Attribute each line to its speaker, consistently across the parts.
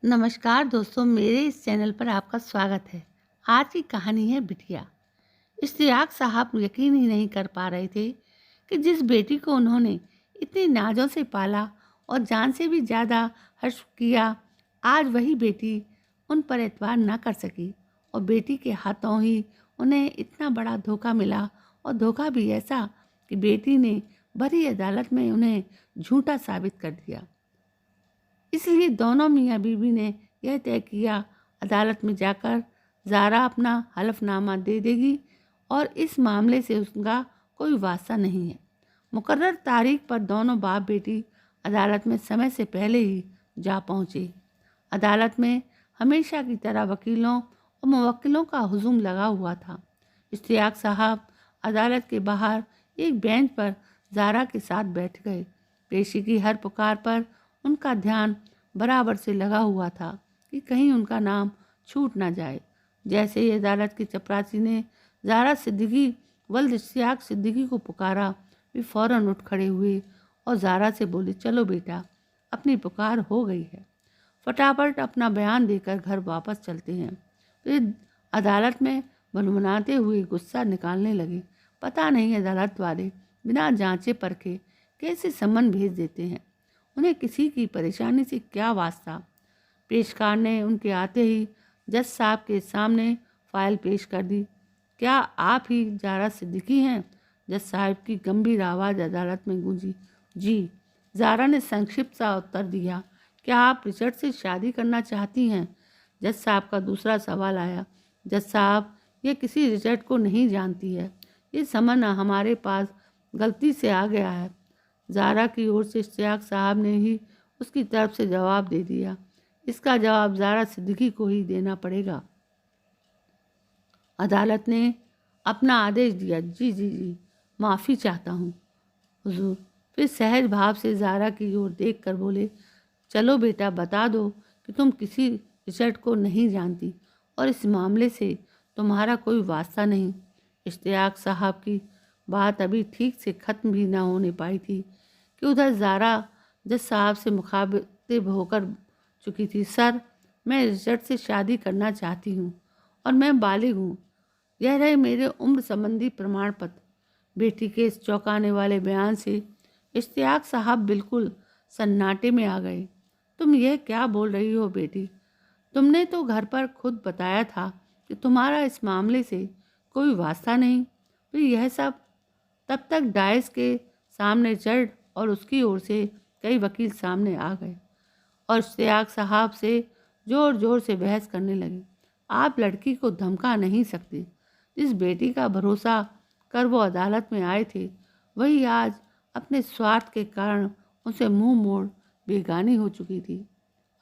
Speaker 1: नमस्कार दोस्तों, मेरे इस चैनल पर आपका स्वागत है। आज की कहानी है बिटिया। इश्तियाक साहब यकीन ही नहीं कर पा रहे थे कि जिस बेटी को उन्होंने इतनी नाजों से पाला और जान से भी ज़्यादा हर्ष किया, आज वही बेटी उन पर एतबार न कर सकी और बेटी के हाथों ही उन्हें इतना बड़ा धोखा मिला। और धोखा भी ऐसा कि बेटी ने भरी अदालत में उन्हें झूठा साबित कर दिया। इसलिए दोनों मियाँ बीवी ने यह तय किया, अदालत में जाकर ज़ारा अपना हलफनामा दे देगी और इस मामले से उसका कोई वास्ता नहीं है। मुकर्रर तारीख पर दोनों बाप बेटी अदालत में समय से पहले ही जा पहुँचे। अदालत में हमेशा की तरह वकीलों और मुवक्किलों का हुजूम लगा हुआ था। इश्तियाक साहब अदालत के बाहर एक बेंच पर ज़ारा के साथ बैठ गए। पेशी की हर पुकार पर उनका ध्यान बराबर से लगा हुआ था कि कहीं उनका नाम छूट ना जाए। जैसे ही अदालत की चपरासी ने ज़ारा सिद्दीकी वल्द इश्तियाक सिद्दीकी को पुकारा, वे फ़ौरन उठ खड़े हुए और ज़ारा से बोले, चलो बेटा, अपनी पुकार हो गई है, फटाफट अपना बयान देकर घर वापस चलते हैं। वे अदालत में भनभनाते हुए गुस्सा निकालने लगे। पता नहीं अदालत वाले बिना जांचे परखे कैसे सम्मन भेज देते हैं, उन्हें किसी की परेशानी से क्या वास्ता। पेशकार ने उनके आते ही जज साहब के सामने फाइल पेश कर दी। क्या आप ही ज़ारा सिद्दीकी हैं? जज साहब की गंभीर आवाज़ अदालत में गूंजी। जी, ज़ारा ने संक्षिप्त सा उत्तर दिया। क्या आप रिचर्ड से शादी करना चाहती हैं? जज साहब का दूसरा सवाल आया। जज साहब, ये किसी रिचर्ड को नहीं जानती है, ये समन हमारे पास गलती से आ गया है। ज़ारा की ओर से इश्तियाक साहब ने ही उसकी तरफ से जवाब दे दिया। इसका जवाब ज़ारा सिद्दीकी को ही देना पड़ेगा। अदालत ने अपना आदेश दिया। जी जी जी, माफ़ी चाहता हूँ हुजूर। फिर सहज भाव से ज़ारा की ओर देखकर बोले, चलो बेटा, बता दो कि तुम किसी रिचर्ड को नहीं जानती और इस मामले से तुम्हारा कोई वास्ता नहीं। इश्तियाक साहब की बात अभी ठीक से ख़त्म भी ना होने पाई थी कि उधर ज़ारा जज साहब से मुखातिब होकर चुकी थी। सर, मैं रिचर्ड से शादी करना चाहती हूँ और मैं बालिग हूँ। यह रहे मेरे उम्र संबंधी प्रमाण पत्र। बेटी के इस चौंकाने वाले बयान से इश्तियाक साहब बिल्कुल सन्नाटे में आ गए। तुम यह क्या बोल रही हो बेटी? तुमने तो घर पर खुद बताया था कि तुम्हारा इस मामले से कोई वास्ता नहीं। फिर यह सब? तब तक डायस के सामने जज और उसकी ओर से कई वकील सामने आ गए और इश्तियाक साहब से ज़ोर ज़ोर से बहस करने लगे। आप लड़की को धमका नहीं सकते। जिस बेटी का भरोसा कर वो अदालत में आए थे, वही आज अपने स्वार्थ के कारण उनसे मुंह मोड़ बेगानी हो चुकी थी।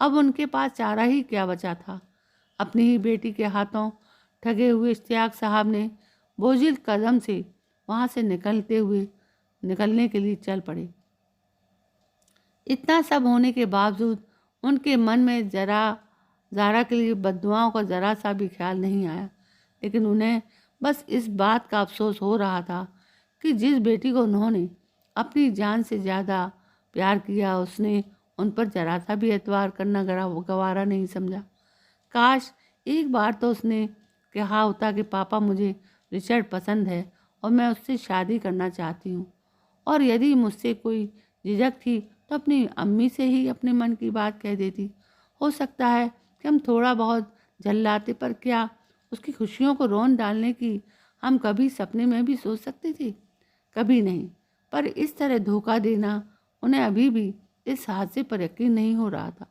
Speaker 1: अब उनके पास चारा ही क्या बचा था। अपनी ही बेटी के हाथों ठगे हुए इश्तियाक साहब ने बोझिल कदम से वहाँ से निकलने के लिए चल पड़े। इतना सब होने के बावजूद उनके मन में ज़ारा के लिए बद्दुआओं का ज़रा सा भी ख्याल नहीं आया। लेकिन उन्हें बस इस बात का अफसोस हो रहा था कि जिस बेटी को उन्होंने अपनी जान से ज़्यादा प्यार किया, उसने उन पर ज़रा सा भी एतबार करना गवारा नहीं समझा। काश एक बार तो उसने कहा होता कि पापा, मुझे रिचर्ड पसंद है और मैं उससे शादी करना चाहती हूँ। और यदि मुझसे कोई झिझक थी तो अपनी अम्मी से ही अपने मन की बात कह देती। हो सकता है कि हम थोड़ा बहुत झल्लाते, पर क्या उसकी खुशियों को रोन डालने की हम कभी सपने में भी सोच सकते थे? कभी नहीं। पर इस तरह धोखा देना, उन्हें अभी भी इस हादसे पर यकीन नहीं हो रहा था।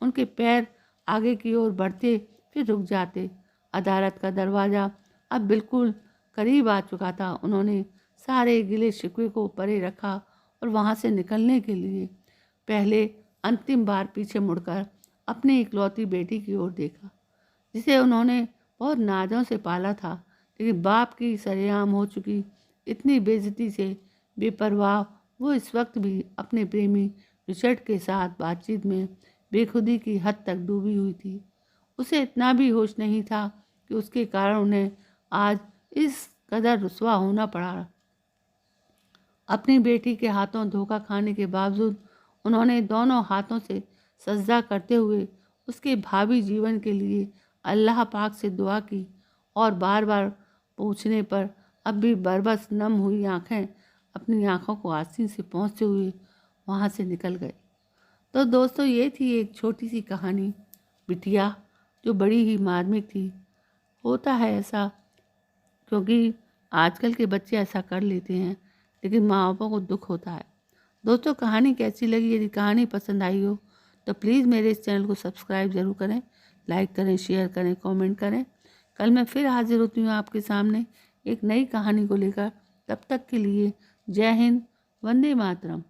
Speaker 1: उनके पैर आगे की ओर बढ़ते फिर रुक जाते। अदालत का दरवाज़ा अब बिल्कुल करीब आ चुका था। उन्होंने सारे गिले शिकवे को परे रखा और वहाँ से निकलने के लिए पहले अंतिम बार पीछे मुड़कर अपनी इकलौती बेटी की ओर देखा, जिसे उन्होंने बहुत नाज़ों से पाला था। लेकिन बाप की सरेआम हो चुकी इतनी बेइज्जती से बेपरवाह वो इस वक्त भी अपने प्रेमी रिचर्ड के साथ बातचीत में बेखुदी की हद तक डूबी हुई थी। उसे इतना भी होश नहीं था कि उसके कारण उन्हें आज इस कदर रुसवा होना पड़ा। अपनी बेटी के हाथों धोखा खाने के बावजूद उन्होंने दोनों हाथों से सजदा करते हुए उसके भावी जीवन के लिए अल्लाह पाक से दुआ की और बार बार पूछने पर अब भी बरबस नम हुई आंखें अपनी आंखों को आस्तीन से पहुँचते हुए वहाँ से निकल गए। तो दोस्तों, ये थी एक छोटी सी कहानी बिटिया, जो बड़ी ही मार्मिक थी। होता है ऐसा, क्योंकि आजकल के बच्चे ऐसा कर लेते हैं, लेकिन माँ बापों को दुख होता है। दोस्तों, कहानी कैसी लगी? यदि कहानी पसंद आई हो तो प्लीज़ मेरे इस चैनल को सब्सक्राइब ज़रूर करें, लाइक करें, शेयर करें, कमेंट करें। कल मैं फिर हाजिर होती हूँ आपके सामने एक नई कहानी को लेकर। तब तक के लिए जय हिंद, वंदे मातरम।